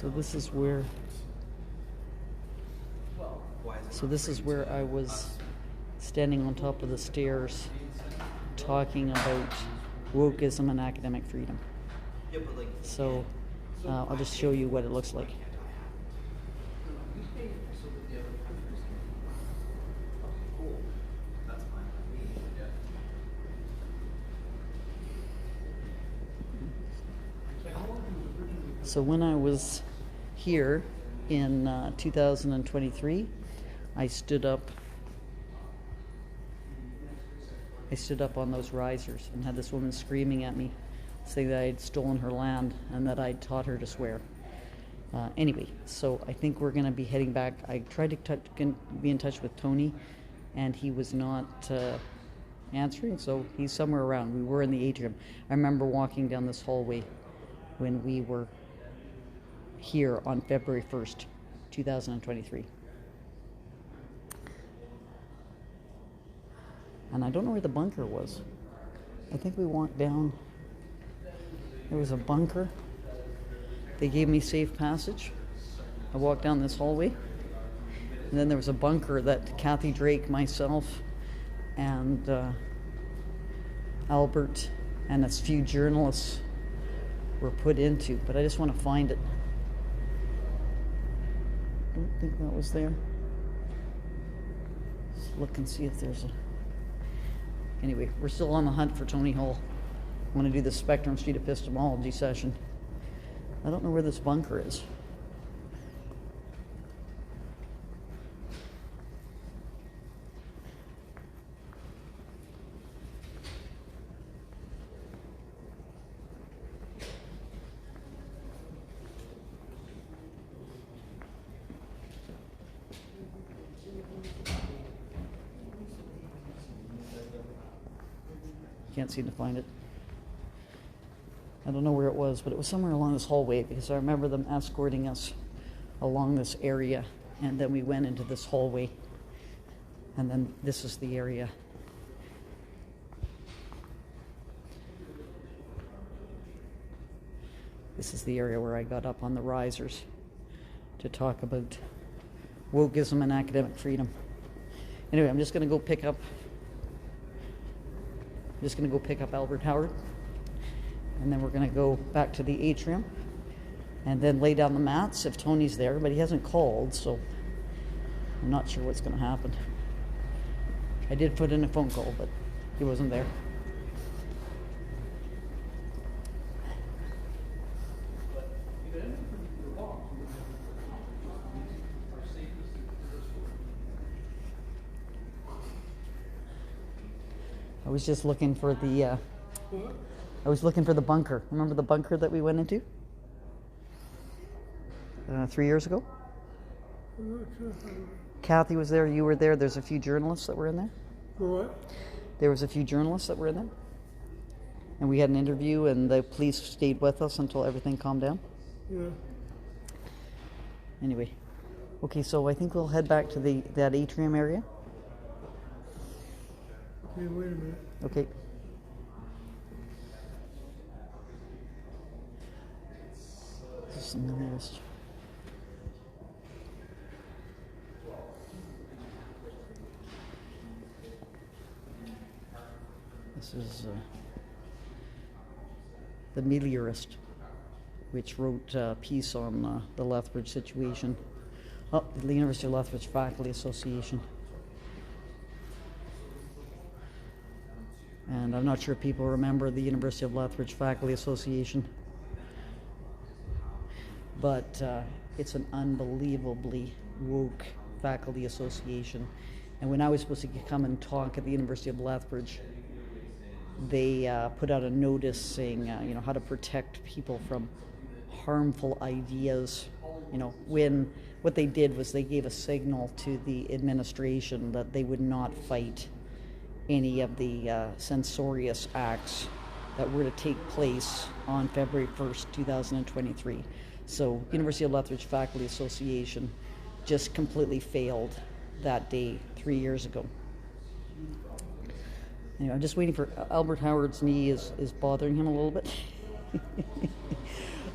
So this is where I was standing on top of the stairs talking about wokeism and academic freedom. So I'll just show you what it looks like. So when I was here in 2023, I stood up on those risers and had this woman screaming at me, saying that I'd stolen her land and that I'd taught her to swear. Anyway, so I think we're going to be heading back. I tried to be in touch with Tony, and he was not answering, so he's somewhere around. We were in the atrium. I remember walking down this hallway when we were here on February 1st, 2023. And I don't know where the bunker was. I think we walked down. There was a bunker. They gave me safe passage. I walked down this hallway. And then there was a bunker that Kathy Drake, myself, and Albert, and a few journalists were put into. But I just want to find it. I don't think that was there. Let's look and see if there's a... Anyway, we're still on the hunt for Tony Hall. I want to do the Spectrum Street epistemology session. I don't know where this bunker is. Can't seem to find it. I don't know where it was, but it was somewhere along this hallway because I remember them escorting us along this area, and then we went into this hallway, and then this is the area. This is the area where I got up on the risers to talk about wokeism and academic freedom. Anyway, I'm just going to go pick up Albert Howard, and then we're going to go back to the atrium and then lay down the mats if Tony's there, but he hasn't called, so I'm not sure what's going to happen. I did put in a phone call, but he wasn't there. I was just looking for the bunker. Remember the bunker that we went into 3 years ago? Kathy was there, you were there, there's a few journalists that were in there. What? There was a few journalists that were in there. And we had an interview, and the police stayed with us until everything calmed down. Yeah. Anyway. Okay, so I think we'll head back to that atrium area. Okay, wait a minute. Okay. This is the nearest. This is the Meliorist, which wrote a piece on the Lethbridge situation. Oh, the University of Lethbridge Faculty Association. And I'm not sure if people remember the University of Lethbridge Faculty Association, but it's an unbelievably woke faculty association. And when I was supposed to come and talk at the University of Lethbridge, they put out a notice saying, how to protect people from harmful ideas. When what they did was they gave a signal to the administration that they would not fight any of the censorious acts that were to take place on February 1st, 2023. So University of Lethbridge Faculty Association just completely failed that day 3 years ago. Anyway, I'm just waiting for Albert Howard's knee is bothering him a little bit.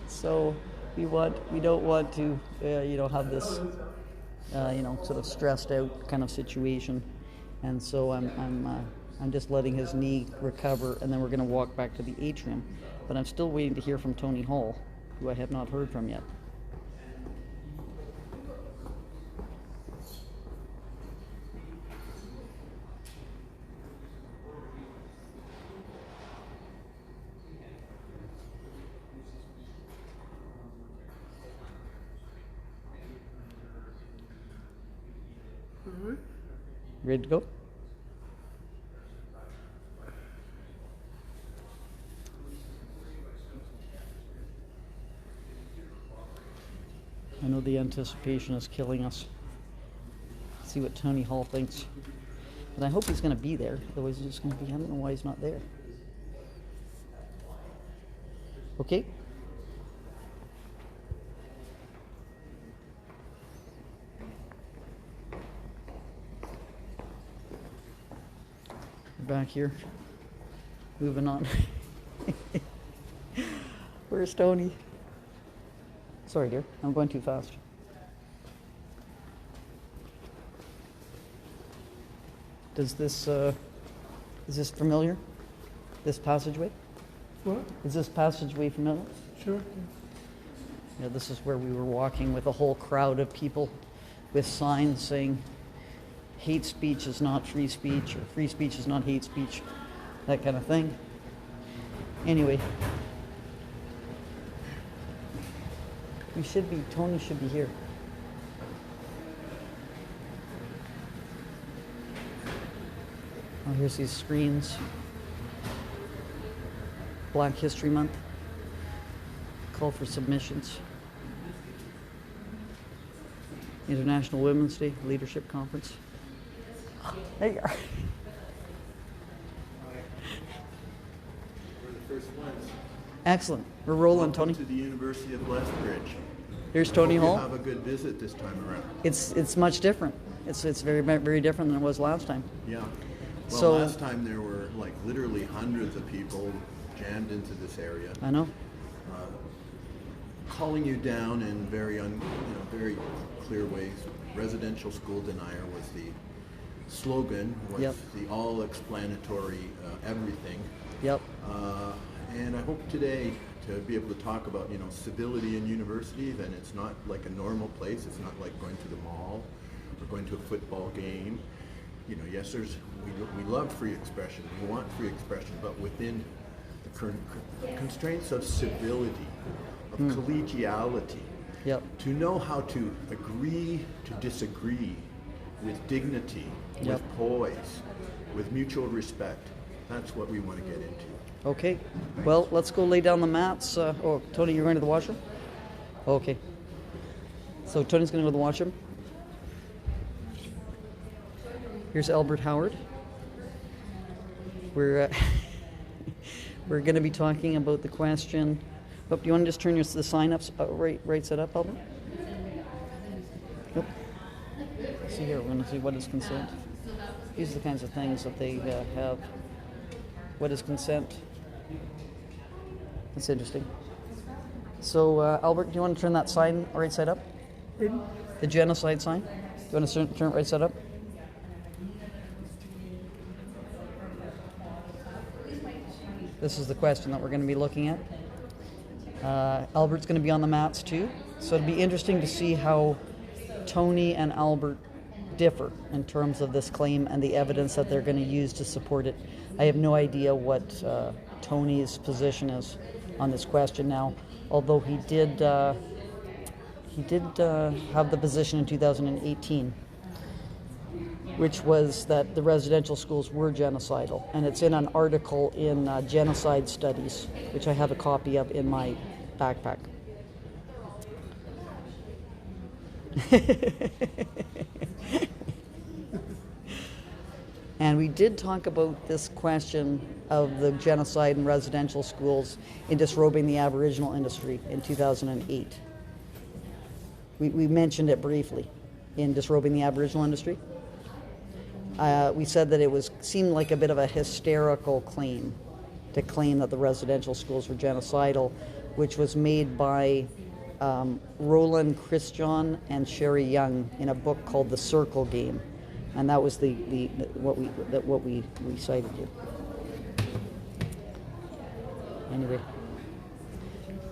So we don't want to, have this, sort of stressed out kind of situation, and so I'm just letting his knee recover, and then we're going to walk back to the atrium. But I'm still waiting to hear from Tony Hall, who I have not heard from yet. Ready to go? I know the anticipation is killing us. Let's see what Tony Hall thinks. But I hope he's going to be there. Otherwise he's just going to be, I don't know why he's not there. Okay? Back here, moving on. Where's Tony? Sorry, dear, I'm going too fast. Does this, is this familiar? This passageway? What? Is this passageway familiar? Sure. Yeah, this is where we were walking with a whole crowd of people with signs saying, hate speech is not free speech, or free speech is not hate speech, that kind of thing. Anyway, Tony should be here. Oh, here's these screens. Black History Month. Call for submissions. International Women's Day Leadership Conference. There you are. We're the first ones. Excellent. We're rolling, Welcome Tony. to the University of Lethbridge. Here's Tony Hall. Have a good visit this time around. It's much different. It's very, very different than it was last time. Yeah. Well, So- last time there were like literally hundreds of people jammed into this area, I know. calling you down in very clear ways. Residential school denier was the slogan, was Yep. the all-explanatory everything. Yep. And I hope today to be able to talk about, civility in universities, and it's not like a normal place. It's not like going to the mall or going to a football game. Yes, we love free expression. We want free expression, but within the current constraints of civility, of collegiality. Yep. To know how to agree to disagree with dignity, Yep. with poise, with mutual respect. That's what we want to get into. Okay. Well, let's go lay down the mats. Tony, you're going to the washroom? Okay. So Tony's going to go to the washroom. Here's Albert Howard. We're going to be talking about the question. Oh, do you want to just turn the sign up, right side up, Albert? Nope. See here, we're going to see what is consent. These are the kinds of things that they have. What is consent? That's interesting. So, Albert, do you want to turn that sign right side up? The genocide sign? Do you want to turn it right side up? This is the question that we're going to be looking at. Albert's going to be on the mats too. So it'll be interesting to see how Tony and Albert differ in terms of this claim and the evidence that they're going to use to support it. I have no idea what Tony's position is on this question now, although he did have the position in 2018, which was that the residential schools were genocidal, and it's in an article in Genocide Studies, which I have a copy of in my backpack. And we did talk about this question of the genocide in residential schools in disrobing the Aboriginal industry in 2008. We mentioned it briefly in disrobing the Aboriginal industry. We said that it seemed like a bit of a hysterical claim to claim that the residential schools were genocidal, which was made by Roland Christian and Sherry Young in a book called The Circle Game, and that was what we cited here. Anyway,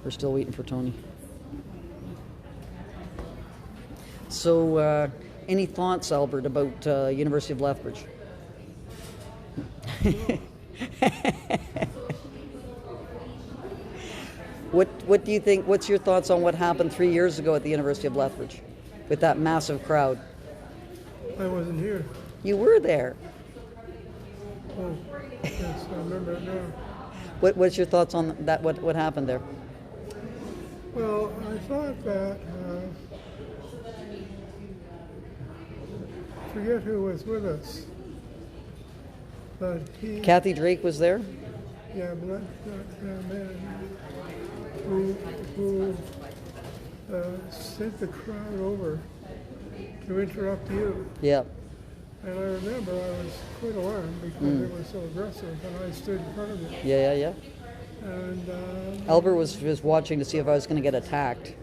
we're still waiting for Tony. So, any thoughts, Albert, about University of Lethbridge? What do you think? What's your thoughts on what happened 3 years ago at the University of Lethbridge with that massive crowd? I wasn't here. You were there. Oh, yes, I remember it now. What's your thoughts on that? What happened there? Well, I thought that, forget who was with us, but he, Kathy Drake was there. yeah, but not that man, who sent the crowd over to interrupt you. Yeah. And I remember I was quite alarmed because they were so aggressive, and I stood in front of it. Yeah. And Albert was watching to see if I was going to get attacked,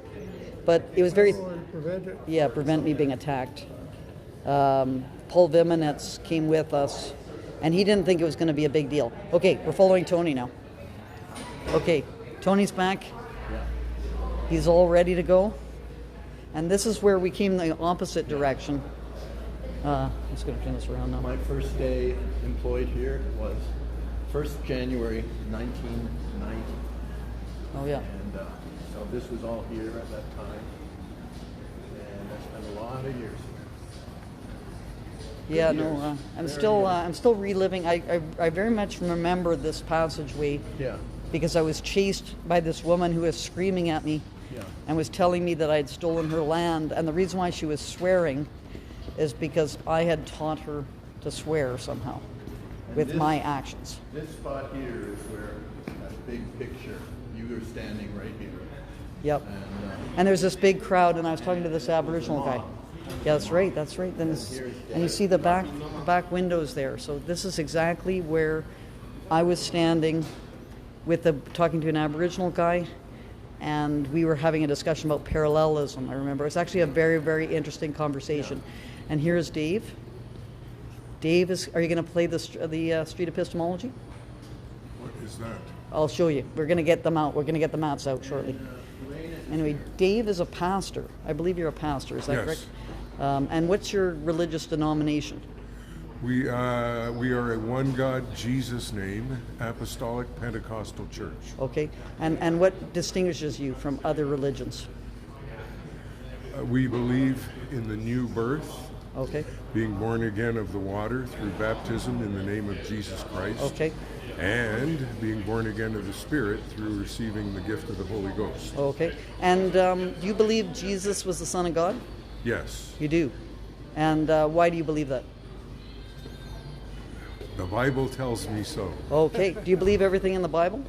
but it was very to prevent it. yeah, prevent me being attacked. Paul Viminetz came with us, and he didn't think it was going to be a big deal. Okay, we're following Tony now. Okay, Tony's back. He's all ready to go. And this is where we came the opposite direction. I'm just going to turn this around now. My first day employed here was 1st January 1990. Oh, yeah. And so this was all here at that time. And I spent a lot of years here. Yeah, Good no, years. I'm still reliving. I very much remember this passageway Yeah. because I was chased by this woman who was screaming at me Yeah. and was telling me that I had stolen her land. And the reason why she was swearing is because I had taught her to swear somehow And with this- my actions. This spot here is where that big picture, you were standing right here. Yep. And And there's this big crowd, and I was talking to this Aboriginal guy. Yeah, that's right. Then and you see the back windows there. So this is exactly where I was standing talking to an Aboriginal guy, and we were having a discussion about parallelism. I remember it's actually a very, very interesting conversation. And here's Dave. Dave, are you going to play the street epistemology? What is that? I'll show you. We're going to get them out. We're going to get the mats out shortly. Anyway, Dave is a pastor. I believe you're a pastor. Is that Yes. correct? And what's your religious denomination? We are a one God, Jesus name, Apostolic Pentecostal Church. Okay. And what distinguishes you from other religions? We believe in the new birth, Okay. being born again of the water through baptism in the name of Jesus Christ. Okay. And being born again of the Spirit through receiving the gift of the Holy Ghost. Okay. And do you believe Jesus was the Son of God? Yes. You do. And why do you believe that? The Bible tells me so. Okay. Do you believe everything in the Bible?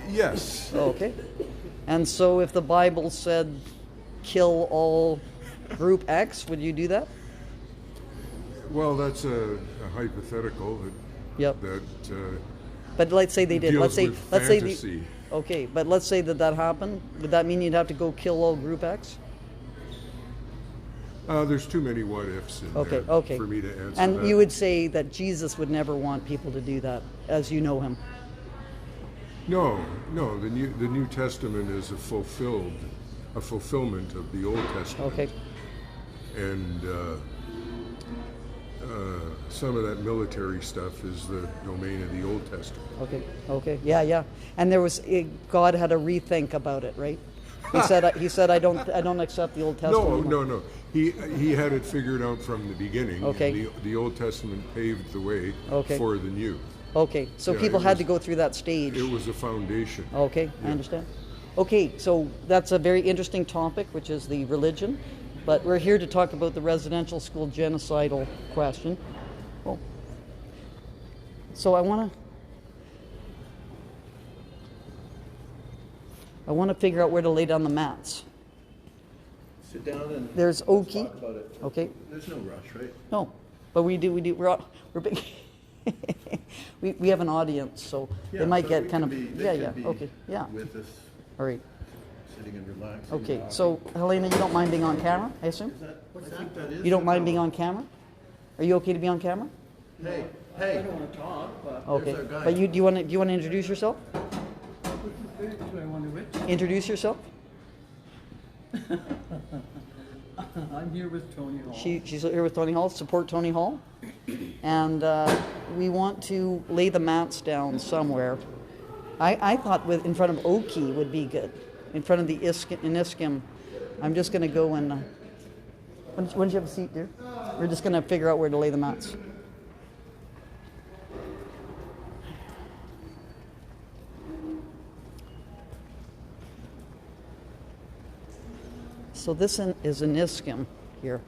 Yes. Okay. And so if the Bible said kill all group X, would you do that? Well, that's a hypothetical Yep. that But let's say they did. deals with Let's say fantasy. okay, but let's say that happened. Would that mean you'd have to go kill all group X? There's too many what ifs in Okay, there okay. for me to answer And that. you would say that Jesus would never want people to do that, as you know him. No. The New Testament is a fulfillment of the Old Testament. Okay. And some of that military stuff is the domain of the Old Testament. Okay. Yeah. And God had a rethink about it, right? He said I don't accept the Old Testament. No. He had it figured out from the beginning. Okay. And the Old Testament paved the way Okay. for the New. Okay. So Yeah, people it had was- to go through that stage. It was a foundation. Okay, I understand. Okay, so that's a very interesting topic, which is the religion. But we're here to talk about the residential school genocidal question. Oh. So I want to figure out where to lay down the mats. sit down and There's let's Oki. talk about it. Okay. There's no rush, right? No, but we do. We're big. we have an audience, so they might so get we kind can of be- they yeah. can be Okay, yeah. With us, All right. sit sitting and relaxing. Okay, so Helena, you don't mind being on camera, I assume? I think that is You don't the mind being fellow. on camera? Are you okay to be on camera? Hey, I hey. don't want to talk, but Okay, our guy. but do you want to introduce yourself? do I want to which? Introduce yourself. I'm here with Tony Hall. She's here with Tony Hall. Support Tony Hall, and we want to lay the mats down somewhere. I thought in front of Oki would be good, in front of the Iniskim. I'm just going to go and. Why don't you have a seat, dear? We're just going to figure out where to lay the mats. So this is an Iniskim here.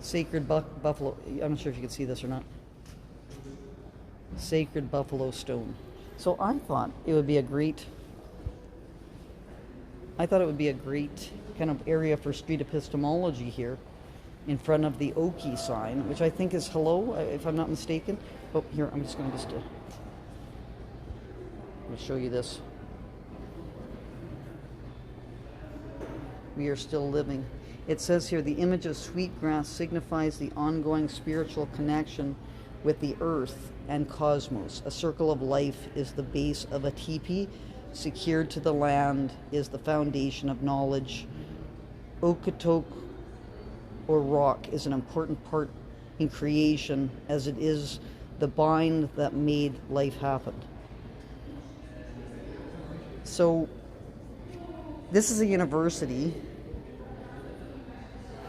Sacred buffalo. I'm not sure if you can see this or not. Sacred buffalo stone. So I thought it would be a great. Kind of area for street epistemology here, in front of the Oki sign, which I think is hello, if I'm not mistaken. Oh, here I'm just going to show you this. We are still living. It says here, the image of sweetgrass signifies the ongoing spiritual connection with the earth and cosmos. A circle of life is the base of a teepee. Secured to the land is the foundation of knowledge. Okotok, or rock, is an important part in creation, as it is the bind that made life happen. So, this is a university,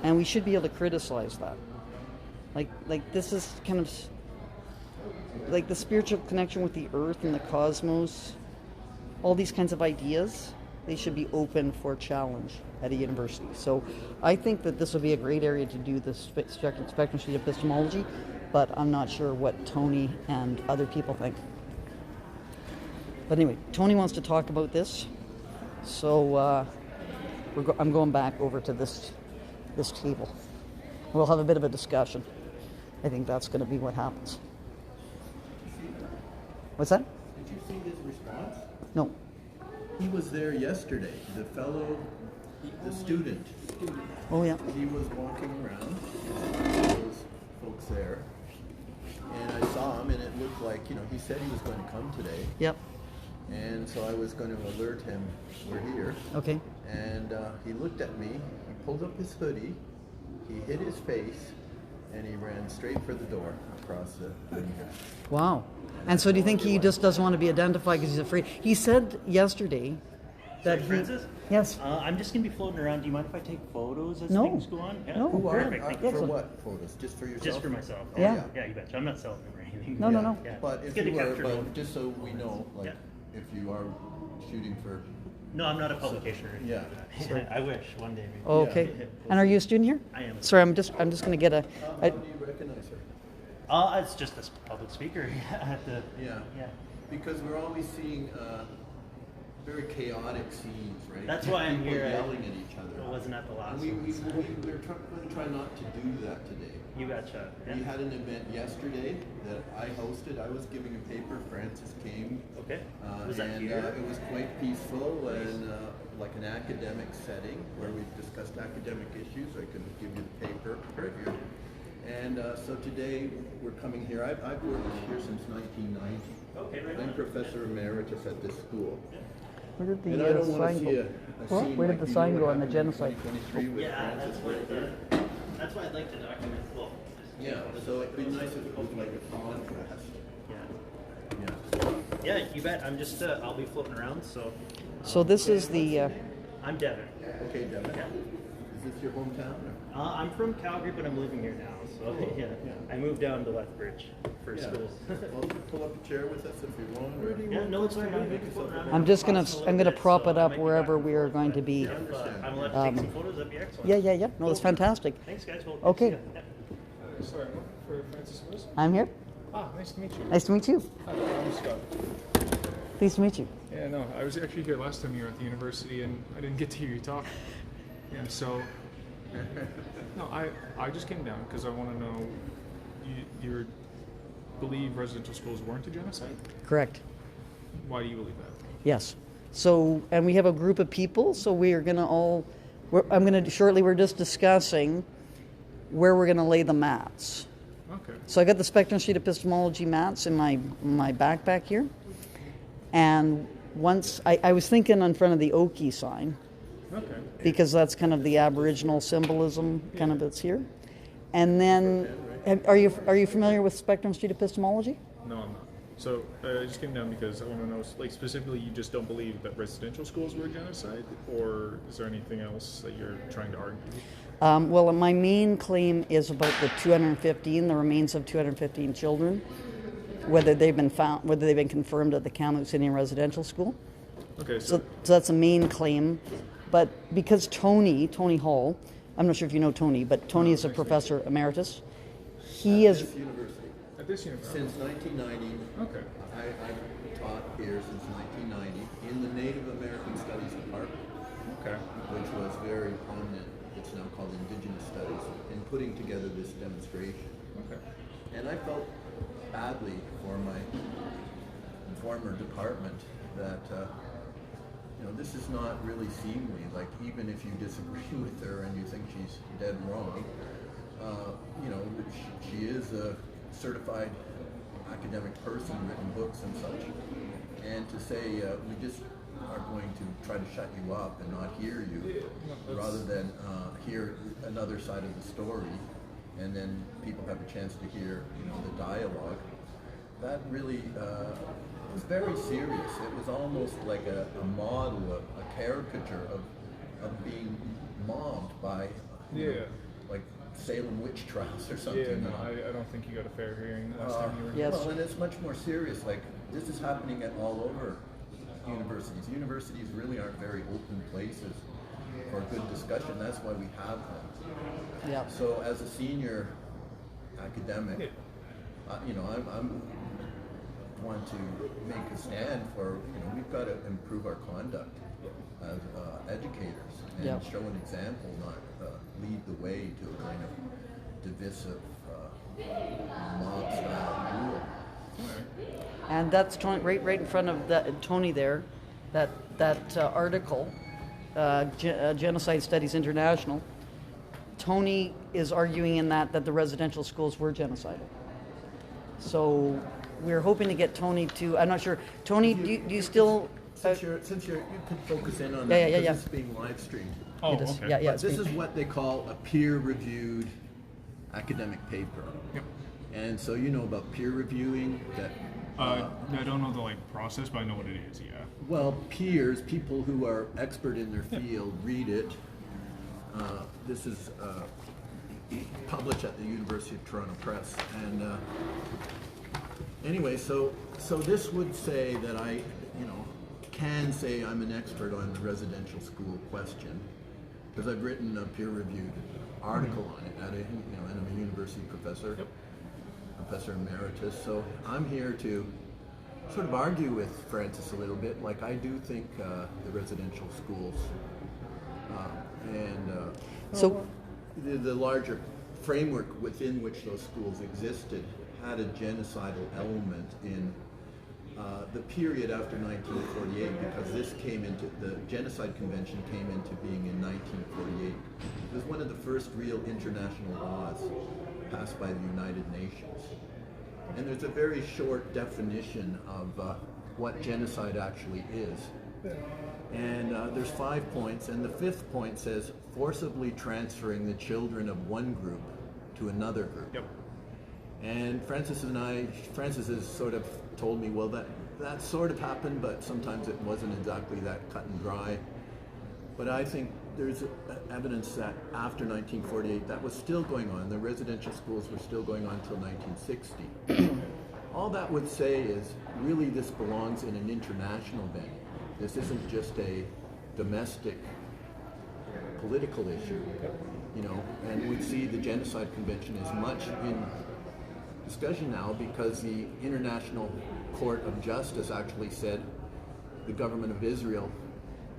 and we should be able to criticize that. Like this is kind of like the spiritual connection with the earth and the cosmos. All these kinds of ideas, they should be open for challenge at a university. So I think that this would be a great area to do this spectrum sheet epistemology, but I'm not sure what Tony and other people think. But anyway, Tony wants to talk about this, so I'm going back over to this table. We'll have a bit of a discussion. I think that's going to be what happens. What's that? Did you see his response? No. He was there yesterday. The student. Oh yeah. He was walking around. There was folks there, and I saw him, and it looked like he said he was going to come today. Yep. And so I was going to alert him we're here. Okay. And he looked at me. He pulled up his hoodie. He hid his face, and he ran straight for the door across the room here. Wow. And so do you think he just doesn't want to be identified because he's afraid? He said yesterday that Francis? Yes. I'm just going to be floating around. Do you mind if I take photos as No. things go on? Yeah. No. Who are Perfect. Thank for you. Excellent. what photos? Just for yourself? Just for myself. Oh, Yeah. Yeah, you betcha. I'm not selling them or anything. No, no, no. Yeah. But It's if good to you are, capture but them. just so we know, like, Yeah. if you are shooting for, No, I'm not a publication or anything Yeah. like that. I wish one day maybe. Okay. Yeah. And are you a student here? I am. Sorry, I'm just going to get how do you recognize her? It's just a public speaker at the. Yeah. Yeah. Because we're always seeing very chaotic scenes, right? That's why I'm People here. yelling at each other. I wasn't at the last And one. we're going to try not to do that today. You betcha. We Yeah. had an event yesterday that I hosted. I was giving a paper. Francis came. Okay. Was that and here? it was quite peaceful and like an academic setting where we discussed academic issues. I can give you the paper right here. And so today we're coming here. I've worked here since 1990. Okay, right I'm on. professor emeritus at this school. Where did And I the don't want sign to see go? a What? scene Where like did the you sign know go what on the happened in genocide? 2023 with Yeah, Francis Whitaker. that's why I'd like to document. Well, Yeah, so it'd be nice if it was like a contrast. yeah. Yeah. Yeah, you bet. I'm just. I'll be floating around. So. So this is the. I'm Devin. Okay, Devin. Yeah. Is this your hometown? Or? I'm from Calgary, but I'm living here now. So yeah, I moved down to Lethbridge for Yeah. school. Well, pull up a chair with us if you want. Or Yeah, no, it's fine. I'm floating around. I'm just gonna prop it So I up might be wherever back we are going to be. If I'm allowed to take some photos, that'd be excellent. Yeah. No, that's fantastic. Thanks, guys. Well, Okay. see ya. Yeah. Sorry, for Francis Wilson? I'm here. Ah, nice to meet you. Nice to meet you. Hi, I'm Scott. Pleased to meet you. Yeah, no, I was actually here last time you were at the university, and I didn't get to hear you talk. And so, no, I just came down because I want to know, you're believe residential schools weren't a genocide? Correct. Why do you believe that? Yes. So, and we have a group of people, so we are going to we're just discussing where we're going to lay the mats. Okay. So I got the spectrum sheet epistemology mats in my backpack here. And once, I was thinking in front of the Oki sign, Okay. because that's kind of the Aboriginal symbolism kind of that's here. And then, are you familiar with spectrum sheet epistemology? No, I'm not. So I just came down because I want to know, like, specifically, you just don't believe that residential schools were a genocide, or is there anything else that you're trying to argue? Well, my main claim is about the remains of 215 children, whether they've been confirmed at the Kamloops Indian Residential School. Okay, So that's a main claim. But because Tony Hall, I'm not sure if you know Tony, but Tony is a professor emeritus. He is. This university. at this university. Since 1990. Okay. I've taught here since 1990 in the Native American Studies department, Okay. which was very prominent. It's now called Indigenous Studies, in putting together this demonstration. Okay. And I felt badly for my former department that this is not really seemly. Like, even if you disagree with her and you think she's dead wrong, she is a certified academic person, written books and such. And to say we just are going to try to shut you up and not hear you, rather than hear another side of the story, and then people have a chance to hear the dialogue. That really was very serious. It was almost like a model, a caricature of being mobbed by like Salem witch trials or something. Yeah, no, I don't think you got a fair hearing last time you were here. Yes. Well, and it's much more serious. Like, this is happening at all over universities. Universities really aren't very open places for good discussion. That's why we have them. Yeah. So, as a senior academic, I'm want to make a stand for, we've got to improve our conduct as educators and Yep. show an example, not lead the way to a kind of divisive mob style rule. And that's right in front of Tony there, that article, Genocide Studies International. Tony is arguing in that the residential schools were genocidal. So we're hoping to get Tony to. I'm not sure. Tony, do you still? Since you could focus in on Yeah, that, yeah, because yeah. this is being live streamed. Oh, It is. okay. Yeah, But this is what they call a peer-reviewed academic paper. Yep. And so you know about peer reviewing, that I don't know the process, but I know what it is. Yeah. well, peers, people who are expert in their field, read it. This is published at the University of Toronto Press. And anyway, so this would say that I, can say I'm an expert on the residential school question, because I've written a peer-reviewed article on it. And I'm a university professor, professor emeritus. So I'm here to sort of argue with Francis a little bit. Like, I do think the residential schools So the larger framework within which those schools existed had a genocidal element in the period after 1948, because the Genocide Convention came into being in 1948. It was one of the first real international laws passed by the United Nations. And there's a very short definition of what genocide actually is. And there's 5 points, and the 5th point says forcibly transferring the children of one group to another group. Yep. And Francis has sort of told me, well, that sort of happened, but sometimes it wasn't exactly that cut and dry. But I think there's evidence that after 1948, that was still going on. The residential schools were still going on until 1960. All that would say is, really, this belongs in an international venue. This isn't just a domestic political issue, and we see the Genocide Convention as much in discussion now, because the International Court of Justice actually said the government of Israel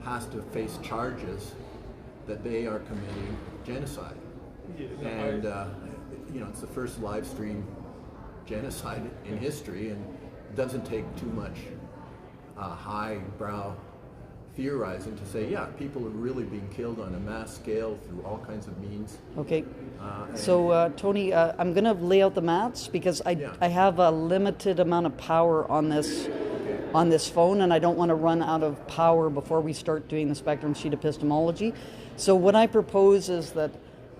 has to face charges that they are committing genocide. And it's the first live stream genocide in history, and it doesn't take too much highbrow theorizing to say, yeah, people are really being killed on a mass scale through all kinds of means. Okay. So, Tony, I'm going to lay out the mats because I have a limited amount of power on this phone, and I don't want to run out of power before we start doing the spectrum sheet epistemology. So what I propose is that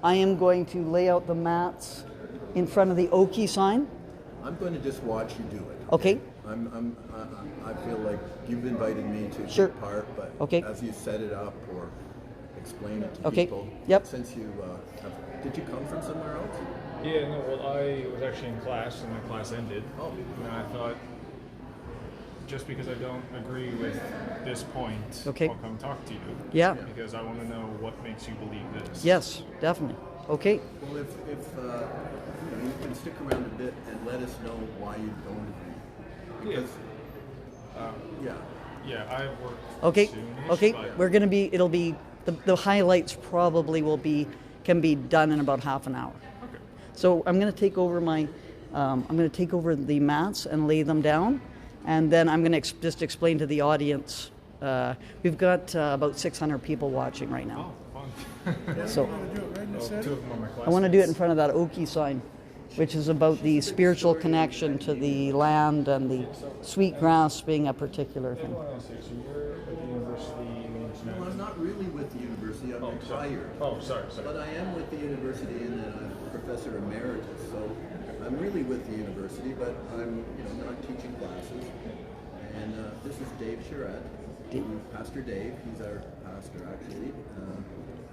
I am going to lay out the mats in front of the Oki sign. I'm going to just watch you do it. Okay. I feel like you've invited me to Sure. take part, but Okay. as you set it up or explain it to Okay. people, Yep. since you did you come from somewhere else? Yeah, no, well, I was actually in class and the class ended. Oh. And I thought, just because I don't agree with this point, Okay. I'll come talk to you. Yeah. Because I want to know what makes you believe this. Yes, definitely. Okay. Well, if you can stick around a bit and let us know why you don't agree, because Yeah, I've worked Okay. soonish, Okay. but We're going to be. It'll be the highlights. Probably can be done in about half an hour. okay. So I'm going to take over I'm going to take over the mats and lay them down, and then I'm going to just explain to the audience. We've got about 600 people watching right now. Oh, fun. So Want to do it right in the Well, center? two of them are my classmates. I want to do it in front of that Oki sign, which is about the spiritual connection to the land and the sweet grass being a particular thing. What else here? So you're at the university in well, I'm not really with the university. I'm retired. Oh, sorry. But I am with the university, and then I'm professor emeritus. So I'm really with the university, but I'm not teaching classes. And this is Dave Charette, Pastor Dave. He's our pastor, actually.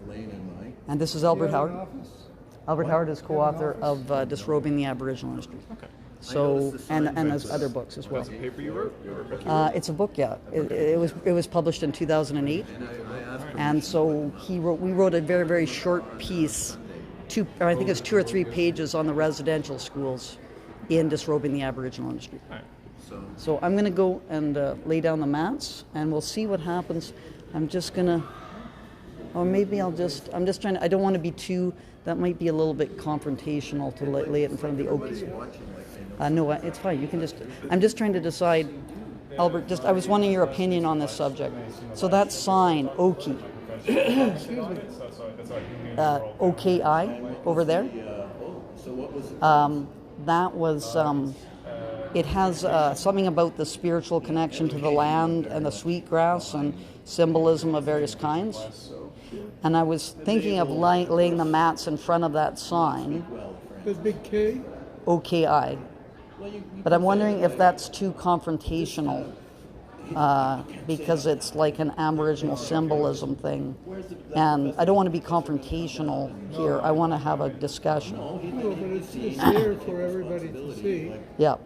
Elaine and mine. And this is Albert Do you have an Howard. office? Albert Howard is co-author of Disrobing the Aboriginal History. Okay. So and there's other books as well. That's a paper you wrote? Or a book you wrote? It's a book, yeah. It was published in 2008, And I asked him, and so we wrote a very, very short piece, I think it's 2 or 3 pages on the residential schools in Disrobing the Aboriginal Industry. All right. So I'm going to go and lay down the mats, and we'll see what happens. I'm just going to, or maybe I'm just trying to, I don't want to be that might be a little bit confrontational to lay it in front of the Okies. watching like they know. No, it's fine. You can I'm just trying to decide, Albert, I was wanting your opinion on this subject. So that sign, Oki, OKI, over there, So what was that was, it has something about the spiritual connection to the land and the sweet grass and symbolism of various kinds. And I was thinking of laying the mats in front of that sign, There's big K. OKI. But I'm wondering if that's too confrontational, because it's like an Aboriginal symbolism thing. And I don't want to be confrontational here. I want to have a discussion. No, but it's there for everybody to see. Yeah.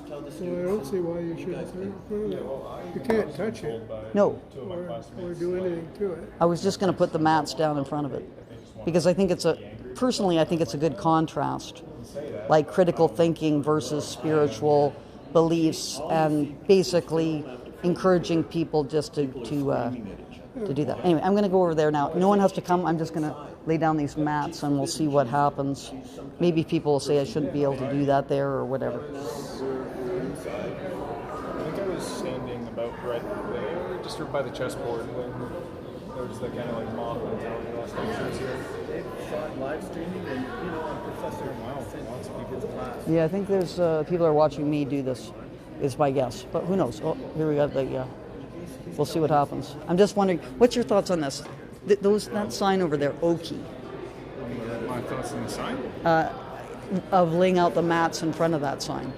So I don't see why you shouldn't say it. You can't touch it No, or do anything to it. I was just going to put the mats down in front of it. Because I think personally, I think it's a good contrast. Like critical thinking versus spiritual beliefs, and basically encouraging people just to do that. Anyway, I'm going to go over there now. No one has to come. I'm just going to lay down these mats, and we'll see what happens. Maybe people will say I shouldn't be able to do that there or whatever. I think I was standing about right there, just by the chessboard, when there was the kind of like mob mentality last time she was here. live streaming, and I'm professor. Lots of people. Class. Yeah, I think there's people are watching me do this, is my guess. But who knows? Oh, here we got the. We'll see what happens. I'm just wondering, what's your thoughts on this? That sign over there, Oki, My thoughts on the sign? of laying out the mats in front of that sign.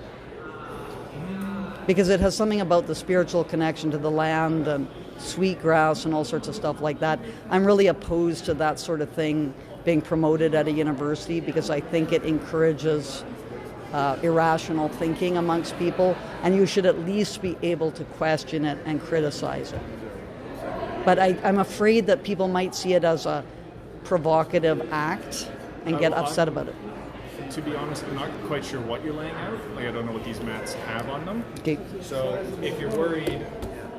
Because it has something about the spiritual connection to the land and sweet grass and all sorts of stuff like that. I'm really opposed to that sort of thing being promoted at a university, because I think it encourages irrational thinking amongst people, and you should at least be able to question it and criticize it. But I'm afraid that people might see it as a provocative act and get upset about it. To be honest, I'm not quite sure what you're laying out. Like, I don't know what these mats have on them. Okay. So if you're worried,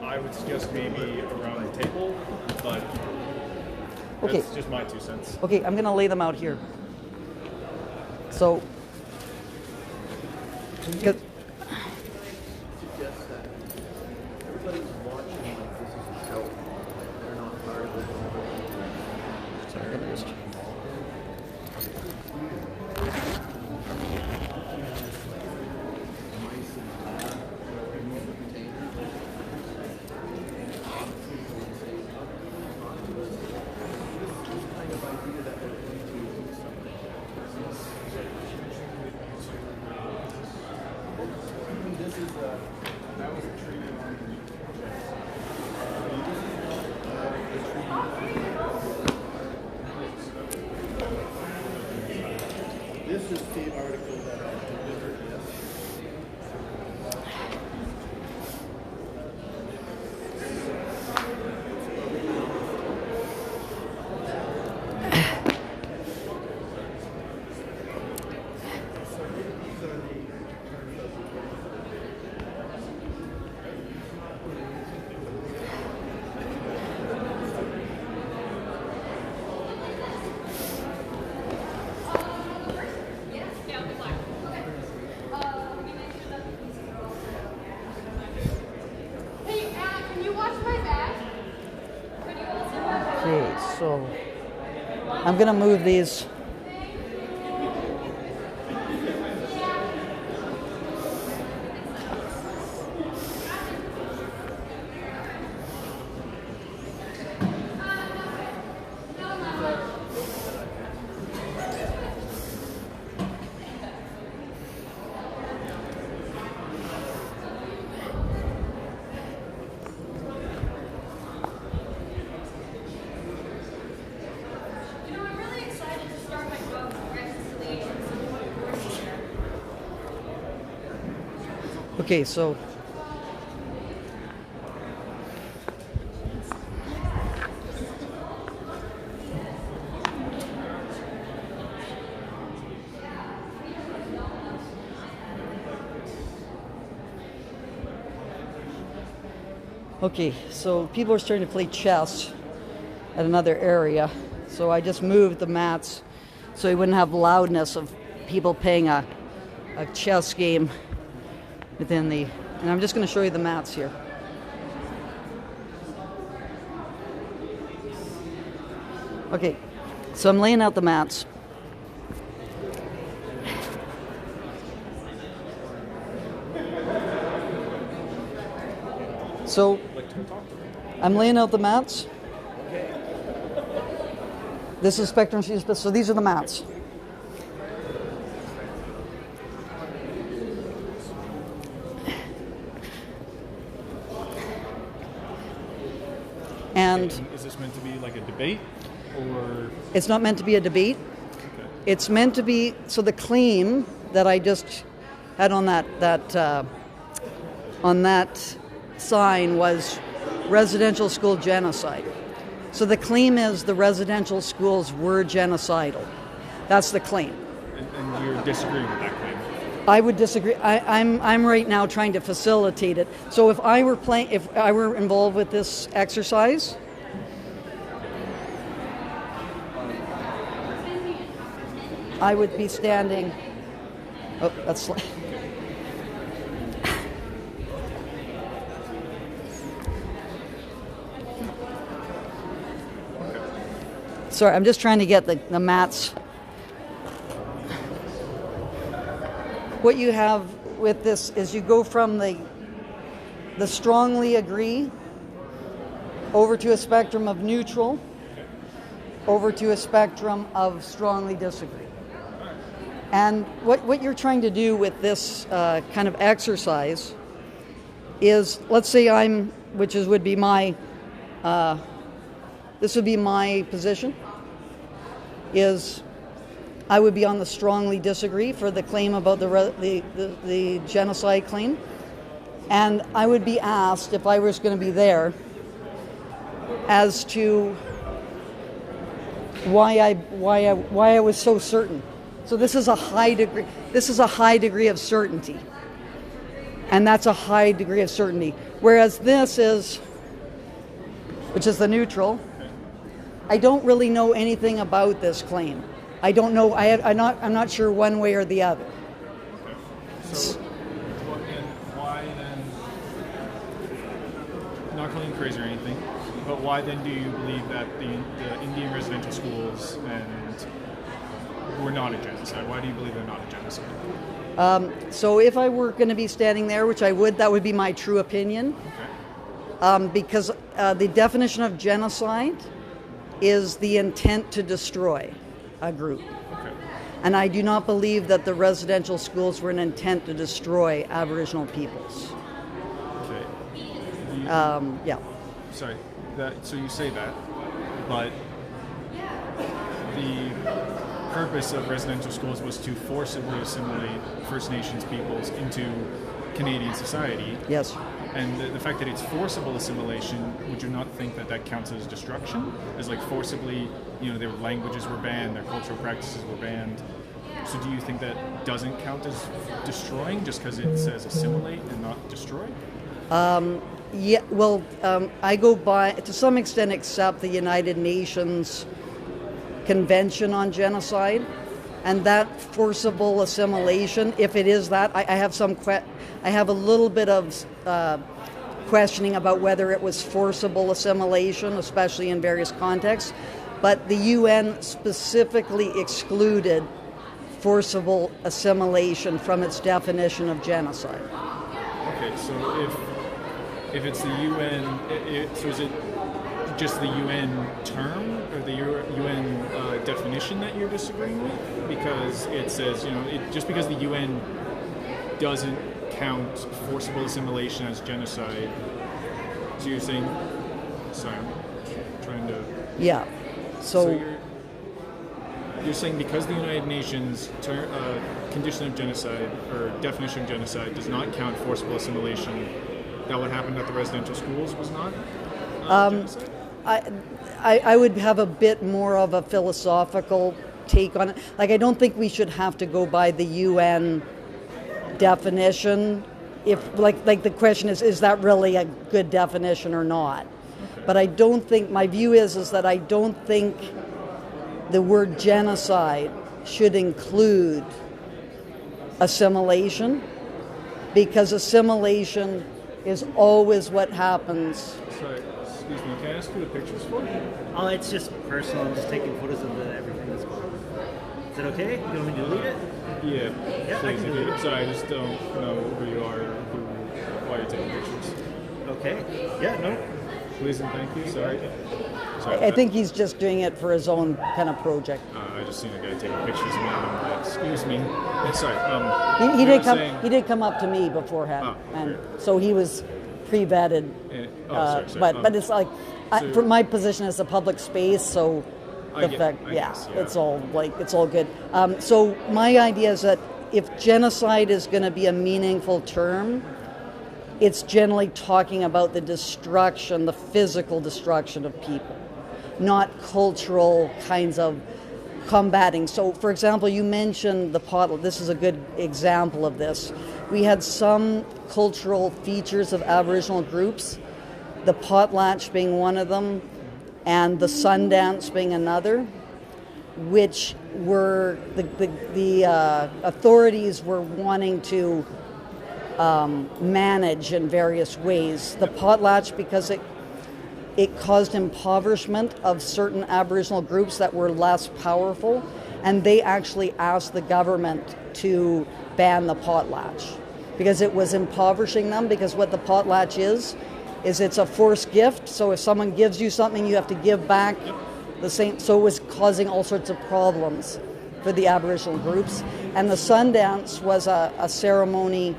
I would suggest maybe around the table, but Okay. that's just my 2 cents. Okay, I'm going to lay them out here. So 'Cause- Suggest that everybody's watching like this is a joke. They're not part of it. Sorry, let me just- Mice in the lab, remove the container. This kind of idea that we're going to do something. This is that was a tree This is the article that I delivered, yes. Hey, Anna, can you watch my bag? Could you also watch Okay, so I'm gonna move these. You know, I'm really excited to start my job with reconciliation at some point in the first year. Okay, so people are starting to play chess at another area. So I just moved the mats so you wouldn't have loudness of people playing a chess game within the, and I'm just going to show you the mats here. Okay, so I'm laying out the mats. So I'm laying out the mats. This is Spectrum Sheet, so these are the mats. And Is this meant to be like a debate, or it's not meant to be a debate. okay. It's meant to be, so the claim that I just had on that sign was residential school genocide. So the claim is the residential schools were genocidal. That's the claim. And you're disagreeing with that claim? I would disagree. I'm right now trying to facilitate it. So if I were involved with this exercise, I would be standing. Oh, that's. Sorry, I'm just trying to get the mats. What you have with this is you go from the strongly agree over to a spectrum of neutral, over to a spectrum of strongly disagree. And what you're trying to do with this kind of exercise is, let's say would be my, this would be my position, is I would be on the strongly disagree for the claim about the genocide claim. And I would be asked, if I was going to be there, as to why I was so certain. So this is a high degree. This is a high degree of certainty, and that's a high degree of certainty. Whereas this is, which is the neutral. I don't really know anything about this claim. I don't know. I'm not sure one way or the other. So crazy or anything, but why then do you believe that the Indian residential schools were not a genocide? Why do you believe they're not a genocide? So if I were going to be standing there, which I would, that would be my true opinion. Okay. Because the definition of genocide is the intent to destroy a group. Okay. And I do not believe that the residential schools were an intent to destroy Aboriginal peoples. Okay. Yeah. Sorry. So you say that, but the purpose of residential schools was to forcibly assimilate First Nations peoples into Canadian society. Yes. And the fact that it's forcible assimilation, would you not think that counts as destruction? As like forcibly, their languages were banned, their cultural practices were banned. So do you think that doesn't count as destroying just because it says assimilate and not destroy? Yeah, well, I go by, to some extent, accept the United Nations Convention on Genocide, and that forcible assimilation, if it is that, I have a little bit of questioning about whether it was forcible assimilation, especially in various contexts, but the UN specifically excluded forcible assimilation from its definition of genocide. Okay, so if it's the UN, so is it just the UN term or the UN definition that you're disagreeing with? Because it says, just because the UN doesn't count forcible assimilation as genocide, so you're saying, sorry, I'm trying to... Yeah, so you're saying because the United Nations condition of genocide or definition of genocide does not count forcible assimilation, that what happened at the residential schools was not genocide? I would have a bit more of a philosophical take on it. Like, I don't think we should have to go by the UN definition. If like the question is that really a good definition or not? Okay. But I don't think, my view is that I don't think the word genocide should include assimilation, because assimilation is always what happens. Sorry, excuse me, can I ask who the picture's for? Oh, it's just personal. I'm just taking photos of everything that's going on. Is that okay? You want me to delete it? Yeah, I can delete it. Sorry, I just don't know who you are or why you're taking pictures. Okay. Yeah, no. Please and thank you. Sorry. I think he's just doing it for his own kind of project. I just seen a guy taking pictures of me, and I'm like, excuse me. Sorry. He did come up to me beforehand, and so he was pre-vetted. Sorry. But it's like, from my position as a public space, so it's all good. So my idea is that if genocide is going to be a meaningful term, it's generally talking about the destruction, the physical destruction of people, not cultural kinds of combating. So, for example, you mentioned the potlatch. This is a good example of this. We had some cultural features of Aboriginal groups, the potlatch being one of them, and the Sundance being another, which were the authorities were wanting to manage in various ways. The potlatch, because it caused impoverishment of certain Aboriginal groups that were less powerful, and they actually asked the government to ban the potlatch because it was impoverishing them, because what the potlatch is it's a forced gift. So if someone gives you something, you have to give back the same. So it was causing all sorts of problems for the Aboriginal groups. And the Sundance was a ceremony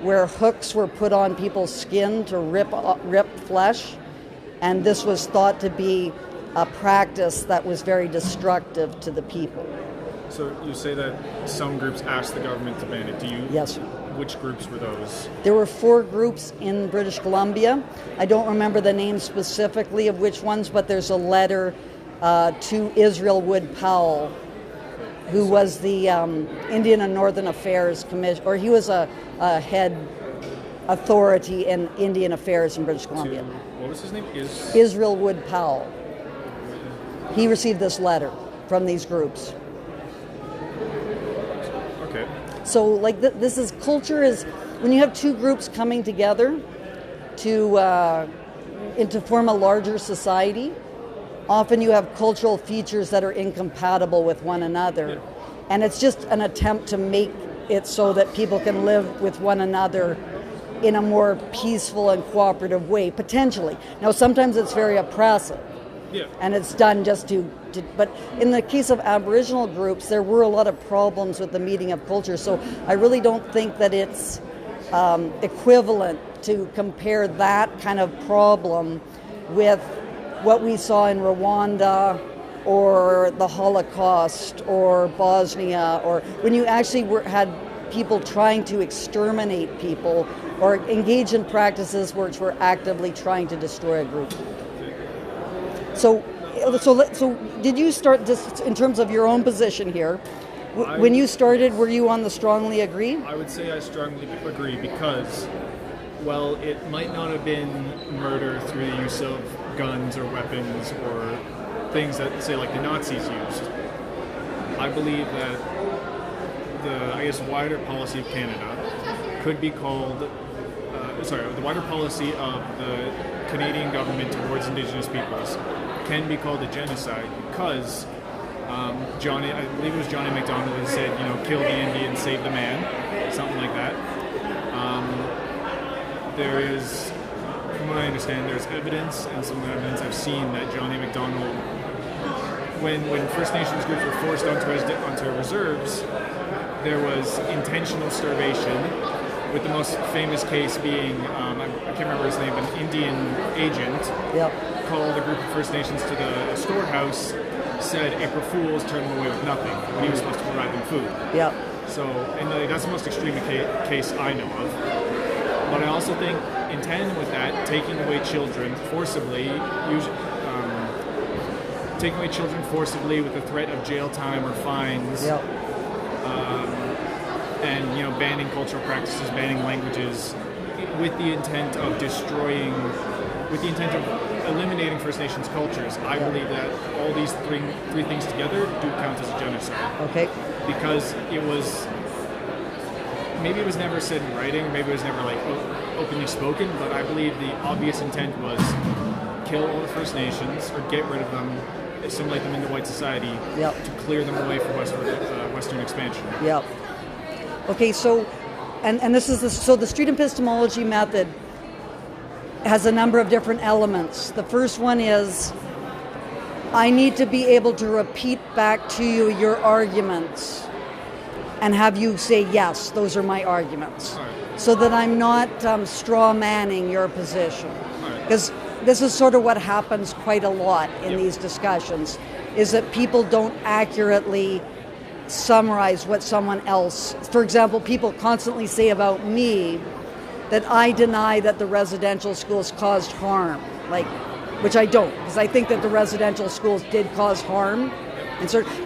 where hooks were put on people's skin to rip flesh, and this was thought to be a practice that was very destructive to the people. So you say that some groups asked the government to ban it. Do you? Yes. Which groups were those? There were 4 groups in British Columbia. I don't remember the names specifically of which ones, but there's a letter to Israel Wood Powell, who was the Indian and Northern Affairs Commission, or he was a head authority in Indian affairs in British Columbia. What was his name? Israel Wood Powell. He received this letter from these groups. Okay. So, like, culture is when you have 2 groups coming together to and to form a larger society, often you have cultural features that are incompatible with one another. And it's just an attempt to make it so that people can live with one another in a more peaceful and cooperative way, potentially. Now, sometimes it's very oppressive. Yeah. And it's done just to, but in the case of Aboriginal groups, there were a lot of problems with the meeting of culture. So I really don't think that it's equivalent to compare that kind of problem with what we saw in Rwanda or the Holocaust or Bosnia, or when you actually had people trying to exterminate people or engage in practices which were actively trying to destroy a group. So did you start, just in terms of your own position here, when you started, were you on the strongly agree? I would say I strongly agree because, well, it might not have been murder through the use of guns or weapons or things that, say, like the Nazis used. I believe that the wider policy of Canada could be called, the wider policy of the Canadian government towards Indigenous peoples can be called a genocide because I believe it was Johnny MacDonald who said, kill the Indian, save the man, something like that. There is, from what I understand, there's evidence, and some evidence I've seen that Johnny MacDonald, when First Nations groups were forced onto reserves, there was intentional starvation, with the most famous case being, I can't remember his name, an Indian agent called a group of First Nations to the storehouse, said April Fools turned them away with nothing when he was supposed to provide them food. Yeah. So, and that's the most extreme case I know of. But I also think, in tandem with that, taking away children forcibly, with the threat of jail time or fines, and banning cultural practices, banning languages, with the intent of eliminating First Nations cultures. I believe that all these three things together do count as a genocide. Okay. Because maybe it was never said in writing, or maybe it was never openly spoken, but I believe the obvious intent was kill all the First Nations or get rid of them, assimilate them into white society to clear them away from Western expansion. Yep. Okay, so, and this is the street epistemology method has a number of different elements. The first one is, I need to be able to repeat back to you your arguments and have you say, yes, those are my arguments. So that I'm not straw manning your position. Because this is sort of what happens quite a lot in these discussions, is that people don't accurately summarize what someone else, for example, people constantly say about me that I deny that the residential schools caused harm, which I don't, because I think that the residential schools did cause harm,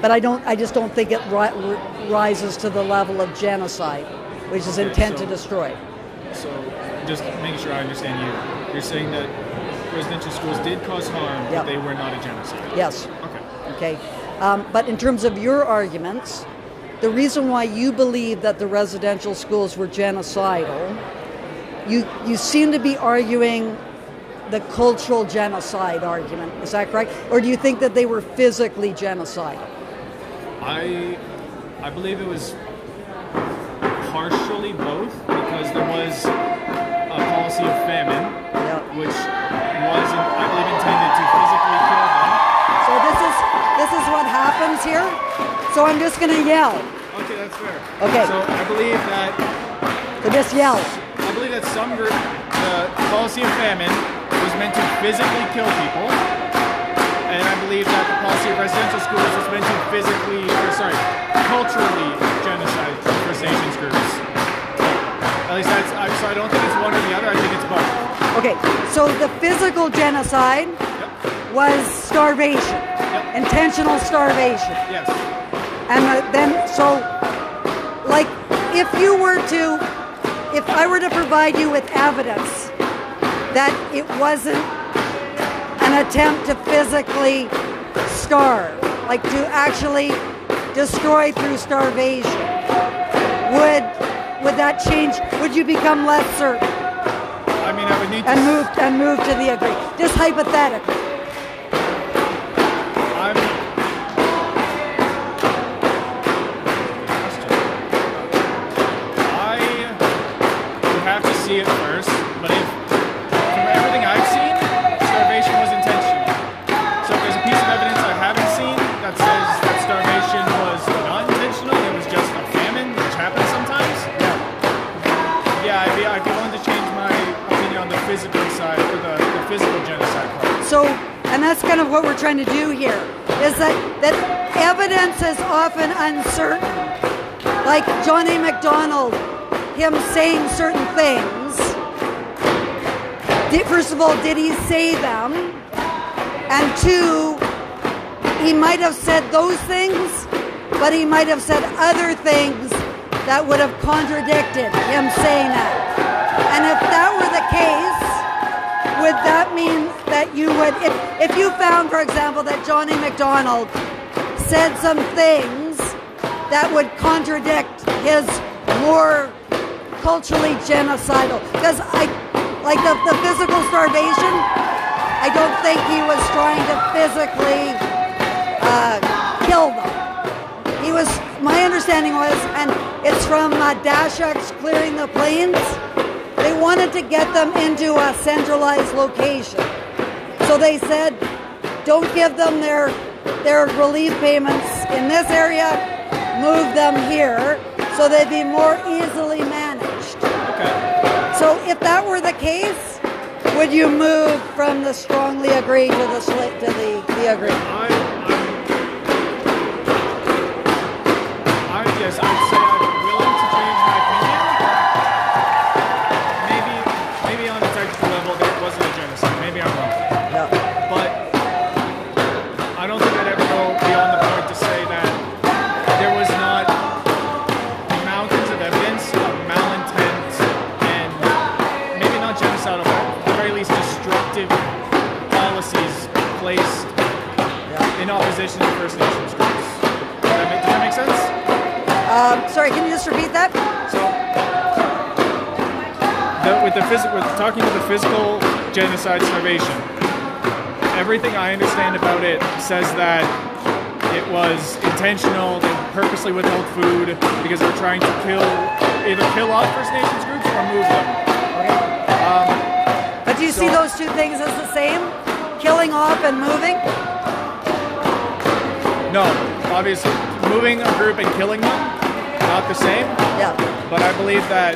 but I just don't think it rises to the level of genocide, which is intent to destroy. So, just making sure I understand you, you're saying that residential schools did cause harm, but they were not a genocide? Yes. Okay. But in terms of your arguments, the reason why you believe that the residential schools were genocidal, you seem to be arguing the cultural genocide argument. Is that correct? Or do you think that they were physically genocidal? I believe it was partially both, because there was a policy of famine, which was, I believe, intended to physically kill them. So this is what happens here. So I'm just going to yell. Okay, that's fair. Okay. So I believe that. So just yell. I believe that the policy of famine was meant to physically kill people, and I believe that the policy of residential schools was meant to culturally genocide First Nations groups. At least so I don't think it's one or the other, I think it's both. Okay, so the physical genocide was starvation, intentional starvation. Yes. And then, if I were to provide you with evidence that it wasn't an attempt to physically starve, to actually destroy through starvation, would that change? Would you become less certain? I I mean, I would need to. and move to the agree. Just hypothetically. I'm. I would have to see it first, but if from everything I've seen, starvation was intentional. So if there's a piece of evidence I haven't seen that says that starvation was not intentional, it was just a famine, which happens sometimes. Yeah, I'd be willing to change my opinion on the physical side, or the physical genocide part. So, and that's kind of what we're trying to do here, is that evidence is often uncertain. Like John A. MacDonald, him saying certain things. First of all, did he say them? And two, he might have said those things, but he might have said other things that would have contradicted him saying that. And if that were the case, would that mean that you would, if you found, for example, that John A. MacDonald said some things that would contradict his more culturally genocidal, because like the physical starvation, I don't think he was trying to physically kill them. He was, my understanding was, and it's from Dashak's Clearing the Plains, they wanted to get them into a centralized location. So they said, don't give them their relief payments in this area, move them here so they'd be more easily managed. Okay. So if that were the case, would you move from the strongly agree to the agree? Yes, I'd say I'm willing to change my opinion. Maybe on a technical level there wasn't a genocide. Maybe I'm wrong. No. But I don't think I'd ever go beyond the point to say that there was not mountains of evidence of malintent and maybe not genocidal, but at the very least destructive policies placed in opposition to First Nations groups. Does that make sense? Sorry, can you just repeat that? So, with talking to the physical genocide starvation, everything I understand about it says that it was intentional. They purposely withheld food because they're trying to either kill off First Nations groups or move them. But do you see those two things as the same? Killing off and moving? No, obviously, moving a group and killing them, not the same. Yeah. But I believe that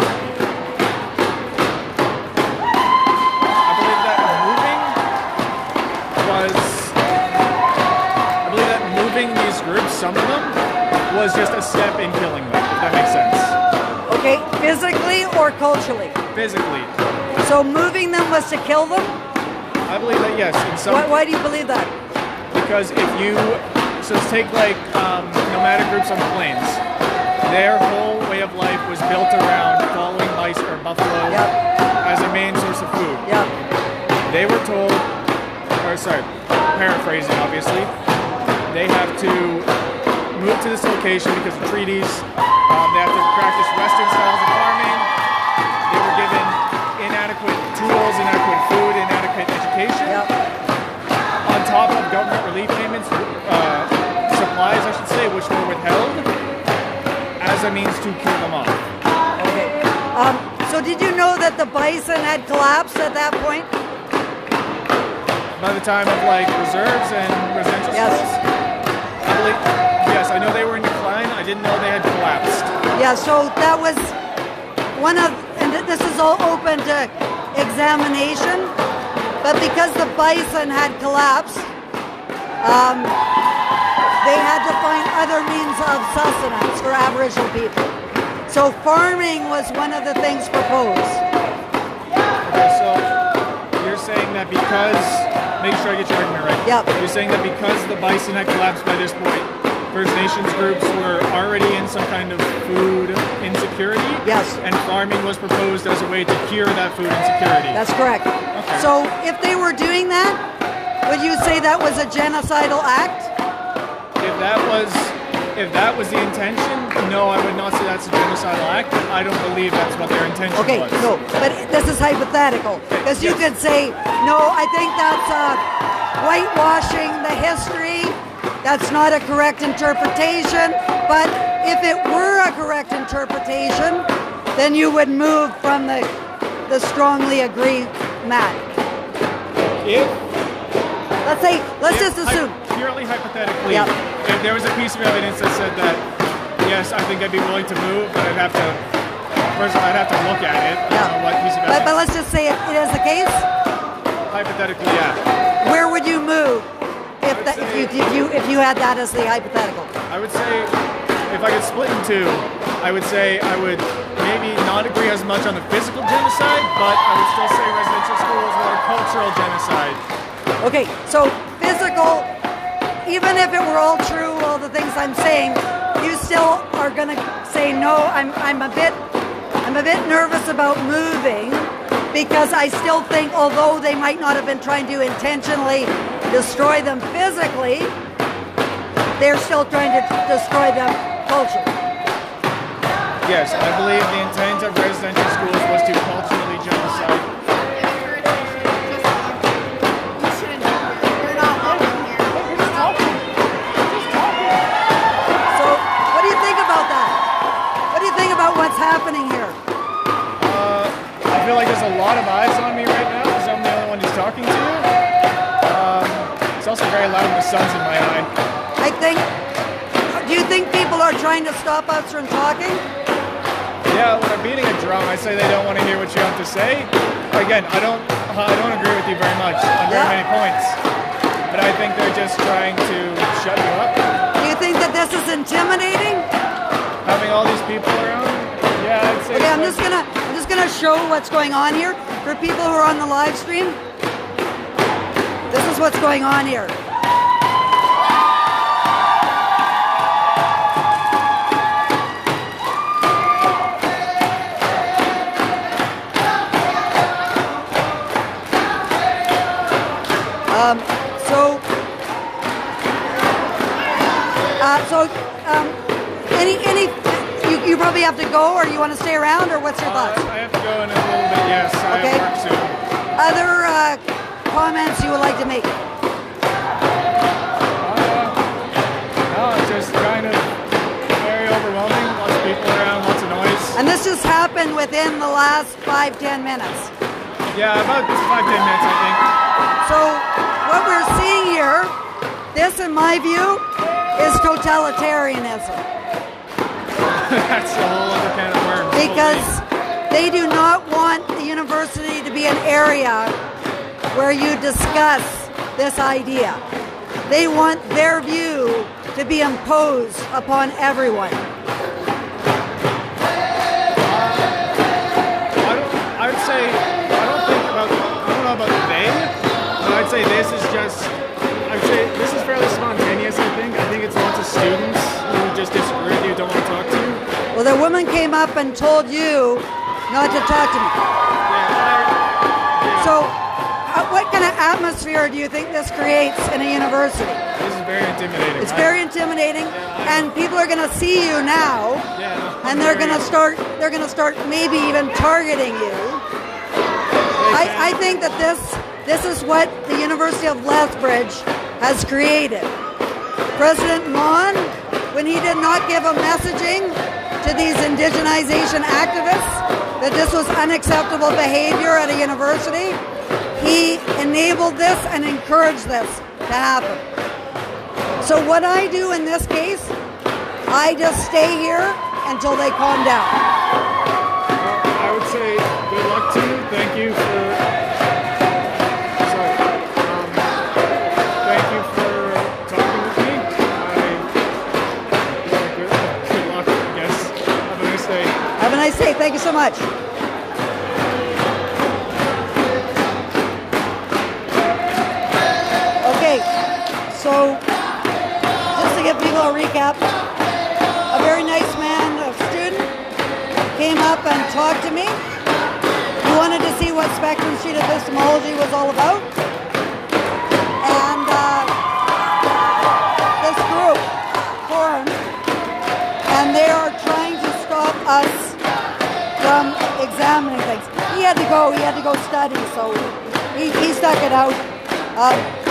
moving these groups, some of them, was just a step in killing them, if that makes sense. Okay, physically or culturally? Physically. So moving them was to kill them? I believe that, yes. In some, Why do you believe that? Because if you, so let's take like nomadic groups on the plains. Their whole way of life was built around following bison or buffalo as a main source of food. Yeah. They were told, paraphrasing obviously, they have to move to this location because of treaties. They have to practice Western styles of farming. They were given inadequate tools, inadequate food, inadequate education. Yep. On top of government relief payments, supplies, I should say, which were withheld as a means to kill them off. Okay. So did you know that the bison had collapsed at that point? By the time of like reserves and residential schools? Yes, I know they were in decline. I didn't know they had collapsed. Yeah, so that was one of, and this is all open to examination, but because the bison had collapsed, they had to find other means of sustenance for Aboriginal people. So farming was one of the things proposed. Okay, so you're saying that because, make sure I get your argument right. Yep. You're saying that because the bison had collapsed by this point, First Nations groups were already in some kind of food insecurity? Yes. And farming was proposed as a way to cure that food insecurity? That's correct. Okay. So if they were doing that, would you say that was a genocidal act? If that was if that was the intention, no, I would not say that's a genocidal act. I don't believe that's what their intention Okay, was. no, but this is hypothetical. Because you could say, no, I think that's whitewashing the history. That's not a correct interpretation. But if it were a correct interpretation, then you would move from the strongly agree mat. Let's just assume. Purely hypothetically, Yep. if there was a piece of evidence that said that, yes, I think I'd be willing to move, but I'd have to, first of all, I'd have to look at it. I don't know what piece of evidence. But let's just say it is the case. Hypothetically, yeah. Where would you move if you had that as the hypothetical? I would say, if I could split in two, I would say I would maybe not agree as much on the physical genocide, but I would still say residential schools were a cultural genocide. Okay, so physical, even if it were all true, all the things I'm saying, you still are going to say no. I'm a bit nervous about moving because I still think, although they might not have been trying to intentionally destroy them physically, they're still trying to destroy them culturally. Yes, I believe the intent of residential schools was to culturally genocide. So, what do you think about that? What do you think about what's happening here? I feel like there's a lot of eyes on me right now because I'm the only one who's talking to you. It's also very loud and the sun's in my eye. Do you think people are trying to stop us from talking? Yeah, when I'm beating a drum, I say they don't want to hear what you have to say. Again, I don't agree with you very much on very many points, but I think they're just trying to shut you up. Do you think that this is intimidating? Having all these people around, yeah, I'd say. Okay, I'm just gonna show what's going on here for people who are on the live stream. This is what's going on here. You probably have to go, or you want to stay around, or what's your thoughts? I have to go in a little bit, yes. I have work soon. Other comments you would like to make? No, it's just kind of very overwhelming. Lots of people around, lots of noise. And this just happened within the last 5-10 minutes. Yeah, about 5-10 minutes, I think. So what we're seeing here, this in my view, is totalitarianism. That's a whole other can of worms. Because they do not want the university to be an area where you discuss this idea. They want their view to be imposed upon everyone. I don't know about they, but I'd say this is fairly spontaneous, I think it's lots of students who just disagree with you, don't want to talk to you. Well, the woman came up and told you not to talk to me. So, what kind of atmosphere do you think this creates in a university? This is very intimidating. It's very intimidating, and people are going to see you now, and they're going to start maybe even targeting you. I think that this is what the University of Lethbridge has created. President Mon, when he did not give a messaging to these indigenization activists that this was unacceptable behavior at a university, he enabled this and encouraged this to happen. So what I do in this case, I just stay here until they calm down. I would say good luck to you. Thank you for talking with me. Good luck, I guess. Have a nice day. Have a nice day. Thank you so much. Okay, so just to give people a recap, a very nice man, a student, came up and talked to me. He wanted to see what spectrum sheet epistemology was all about. And this group formed examining things. He had to go study, so he stuck it out.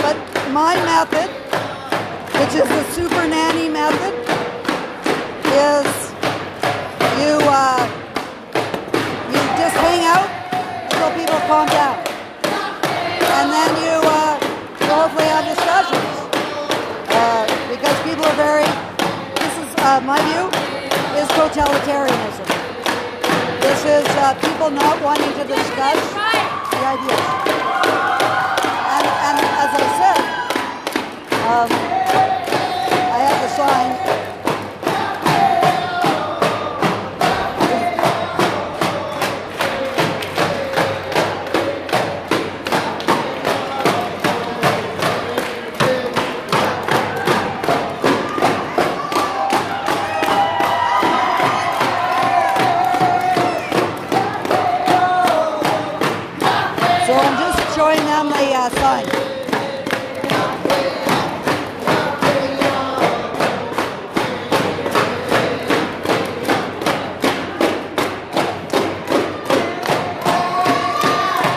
But my method, which is the super nanny method, is you just hang out until people calm down. And then you hopefully have discussions. Because people are this is my view, is totalitarianism. This is people not wanting to discuss the ideas. And as I said, I have the sign. Showing them the sign.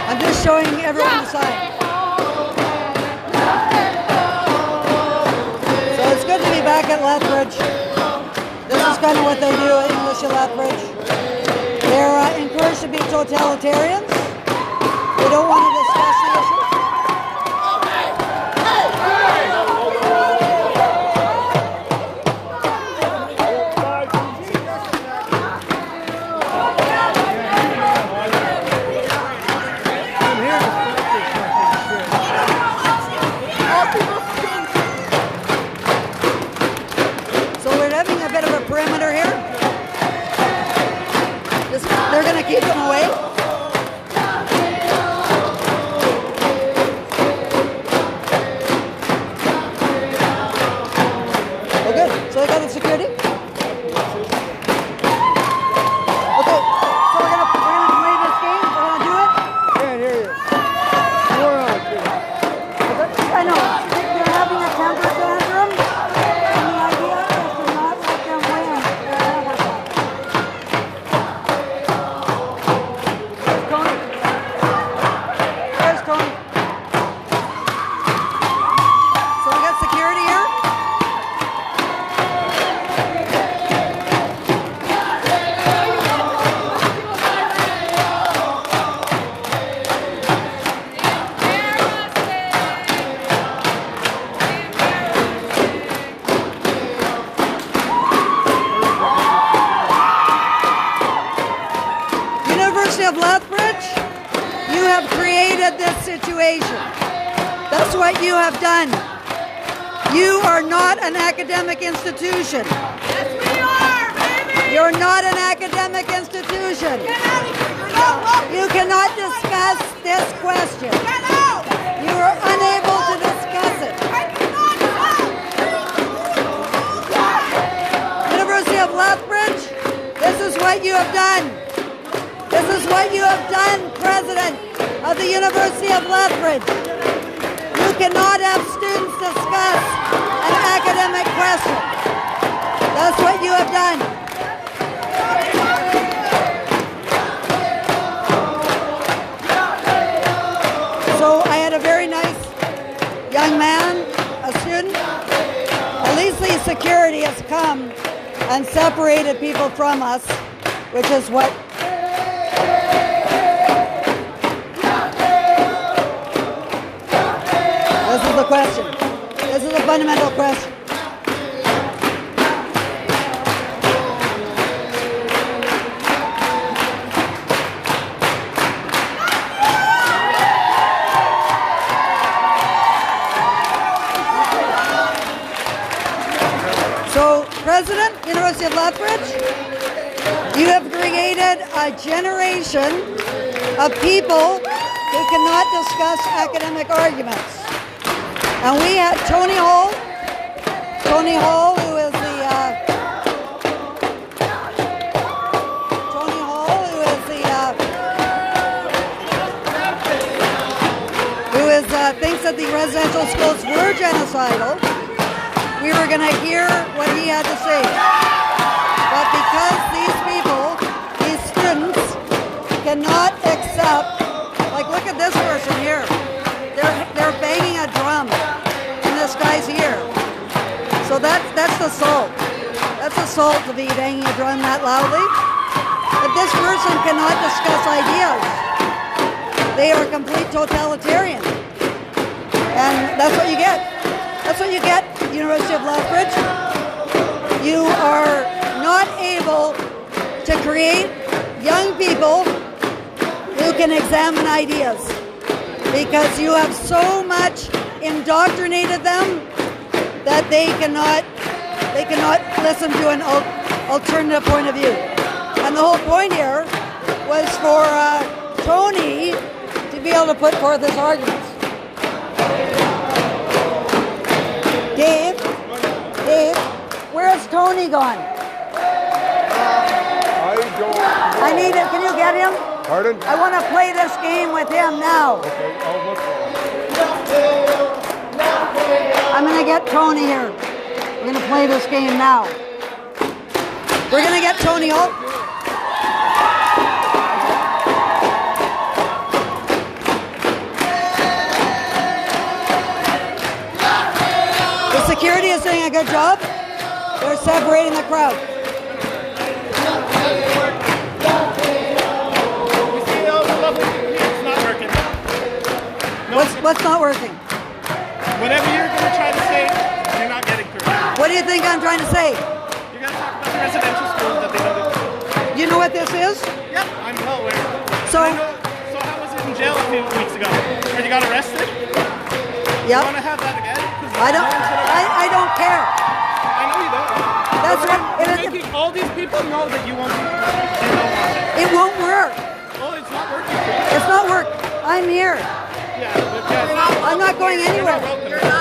I'm just showing everyone the sign. So it's good to be back at Lethbridge. This is kind of what they do at English at Lethbridge. They're encouraged to be totalitarians. They don't want to discuss the issue. So we're having a bit of a perimeter here. They're going to keep them away. So they got the security? Okay, so we're gonna play this game. We're gonna do it. Yeah, here you go. We're on it. I know. They're having a temper tantrum. And the idea is to not let them win. Where's Tony? Where's Tony? So we got security here. University of Lethbridge, you have created this situation. That's what you have done. You are not an academic institution. Yes, we are, baby! You're not an academic institution. Get out of here! You cannot discuss this question. Get out! You are unable to discuss it. I cannot help! University of Lethbridge, this is what you have done. This is what you have done, President of the University of Lethbridge. You cannot have students discuss an academic question. That's what you have done. So I had a very nice young man, a student. At least the security has come and separated people from us, which is what this is the question. This is a fundamental question. So, President, University of Lethbridge, you have created a generation of people who cannot discuss academic arguments. And we had Tony Hall, who is thinks that the residential schools were genocidal. We were going to hear what he had to say. But because these people, these students, from here. They're banging a drum in this guy's ear. So that's assault. That's assault to be banging a drum that loudly. If this person cannot discuss ideas, they are complete totalitarian. And that's what you get. That's what you get at the University of Lethbridge. You are not able to create young people who can examine ideas because you have so much indoctrinated them that they cannot listen to an alternative point of view. And the whole point here was for Tony to be able to put forth his arguments. Dave, where has Tony gone? I don't know. I need it. Can you get him? Pardon? I want to play this game with him now. Okay, I'll look for it. I'm going to get Tony here. We're going to play this game now. We're going to get Tony out. The security is doing a good job. They're separating the crowd. It's not working. What's not working? Whatever you're going to try to say, you're not getting through. What do you think I'm trying to say? You're going to talk about the residential schools that they go to. You know what this is? Yep, I'm well aware. So, So how was it in jail a few weeks ago? Where you got arrested? yep. You want to have that again? 'Cause I don't care. I know you don't. That's what You're making all these people know that you won't. You don't want it. it won't work. Oh, it's not working for you. It's not work. I'm here. Yeah, but yeah, it's not. I'm not going anywhere. You're not welcome.